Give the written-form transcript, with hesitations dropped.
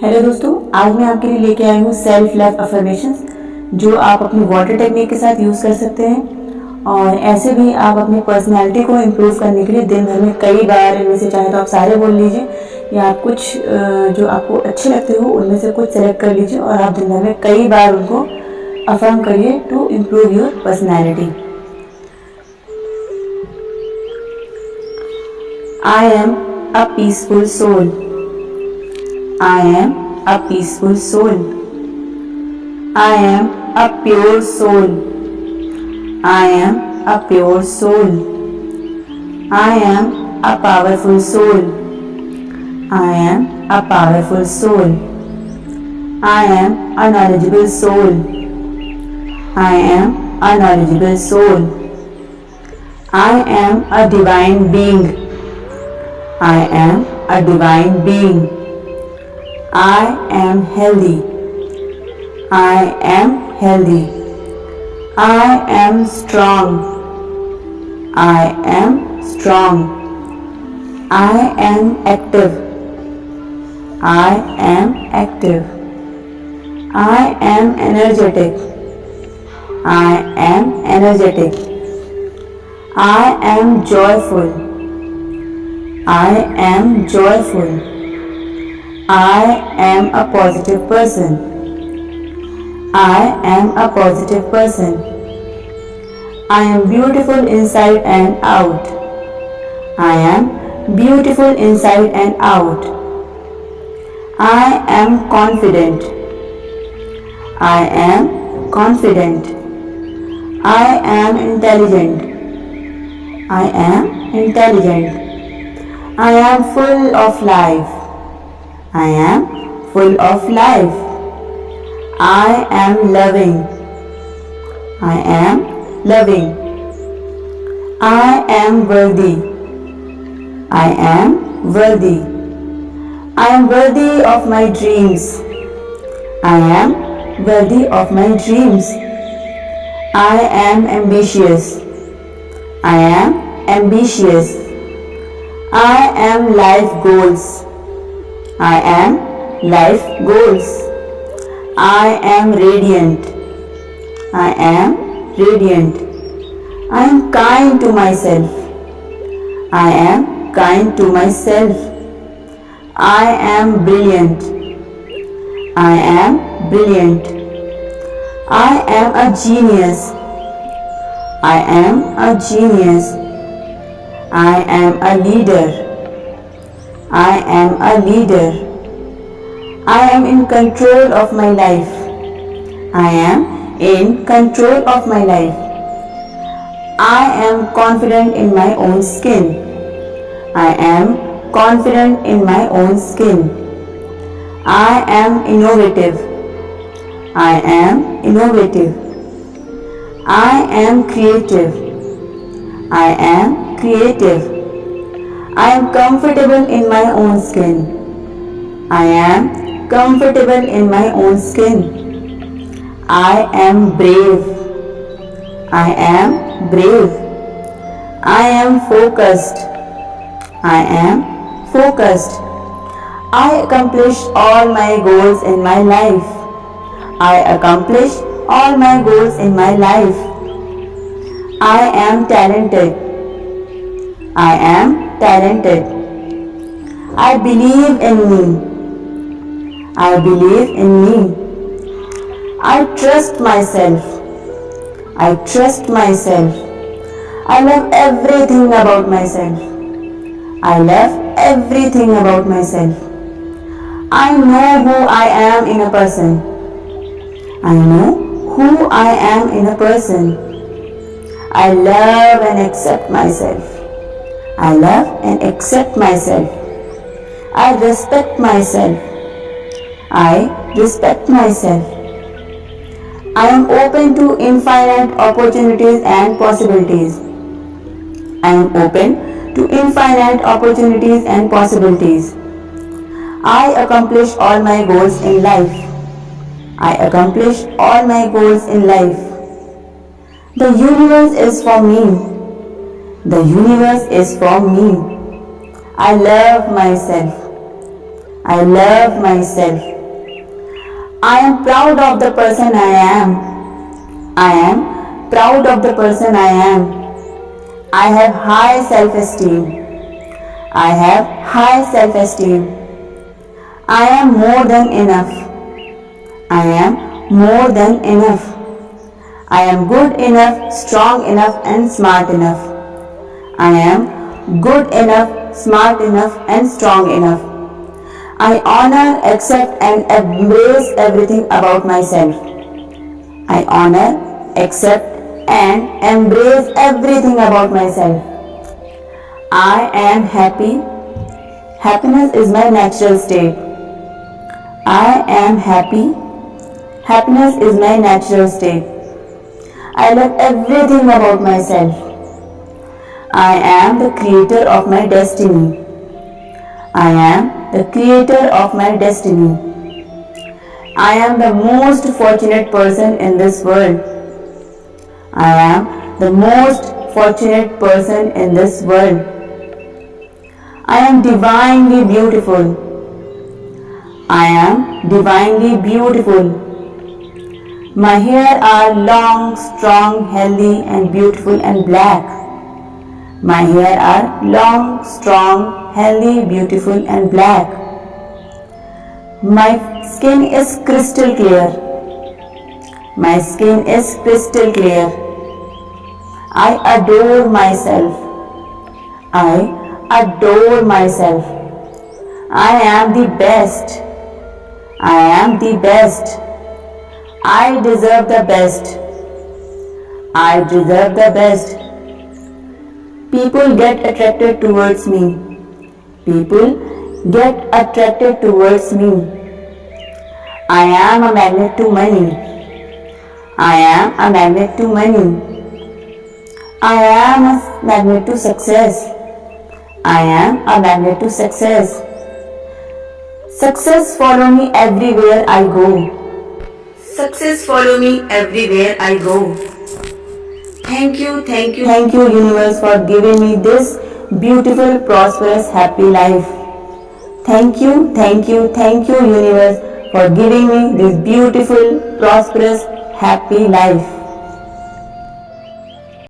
Hello दोस्तों, आज मैं आपके लिए लेके आई हूँ सेल्फ लव अफर्मेशंस जो आप अपनी वाटर टेक्निक के साथ यूज़ कर सकते हैं। और ऐसे भी आप अपनी पर्सनैलिटी को इम्प्रूव करने के लिए दिन भर में कई बार इनमें से चाहे तो आप सारे बोल लीजिए या आप कुछ जो आपको अच्छे लगते हो उनमें से कुछ सेलेक्ट कर लीजिए और आप दिन भर में कई बार उनको अफर्म करिए to improve your personality. I am a peaceful soul. I am a peaceful soul. I am a pure soul. I am a pure soul. I am a powerful soul. I am a powerful soul. I am a knowledgeable soul. I am a knowledgeable soul. I am a divine being. I am a divine being. I am healthy. I am healthy. I am strong. I am strong. I am active. I am active. I am energetic. I am energetic. I am joyful. I am joyful. I am a positive person. I am a positive person. I am beautiful inside and out. I am beautiful inside and out. I am confident. I am confident. I am intelligent. I am intelligent. I am full of life. I am full of life. I am loving. I am loving. I am worthy. I am worthy. I am worthy of my dreams. I am worthy of my dreams. I am ambitious. I am ambitious. I am life goals. I am life goals. I am radiant. I am radiant. I am kind to myself. I am kind to myself. I am brilliant. I am brilliant. I am a genius. I am a genius. I am a leader. I am a leader. I am in control of my life. I am in control of my life. I am confident in my own skin. I am confident in my own skin. I am innovative. I am innovative. I am creative. I am creative. I am comfortable in my own skin. I am comfortable in my own skin. I am brave. I am brave. I am focused. I am focused. I accomplish all my goals in my life. I accomplish all my goals in my life. I am talented. I am talented. I believe in me. I believe in me. I trust myself. I trust myself. I love everything about myself. I love everything about myself. I know who I am in a person. I know who I am in a person. I love and accept myself. I love and accept myself. I respect myself. I respect myself. I am open to infinite opportunities and possibilities. I am open to infinite opportunities and possibilities. I accomplish all my goals in life. I accomplish all my goals in life. The universe is for me. The universe is for me. I love myself. I love myself. I am proud of the person I am. I am proud of the person I am. I have high self-esteem. I have high self-esteem. I am more than enough. I am more than enough. I am good enough, strong enough and smart enough. I am good enough, smart enough and strong enough. I honor, accept and embrace everything about myself. I honor, accept and embrace everything about myself. I am happy. Happiness is my natural state. I am happy. Happiness is my natural state. I love everything about myself. I am the creator of my destiny. I am the creator of my destiny. I am the most fortunate person in this world. I am the most fortunate person in this world. I am divinely beautiful. I am divinely beautiful. My hair are long, strong, healthy and beautiful and black. My hair are long, strong, healthy, beautiful and black. My skin is crystal clear. My skin is crystal clear. I adore myself. I adore myself. I am the best. I am the best. I deserve the best. I deserve the best. People get attracted towards me. People get attracted towards me. I am a magnet to money. I am a magnet to money. I am a magnet to success. I am a magnet to success. Success follow me everywhere I go. Success follow me everywhere I go. Thank you, universe, for giving me this beautiful, prosperous, happy life. Thank you, universe, for giving me this beautiful, prosperous, happy life.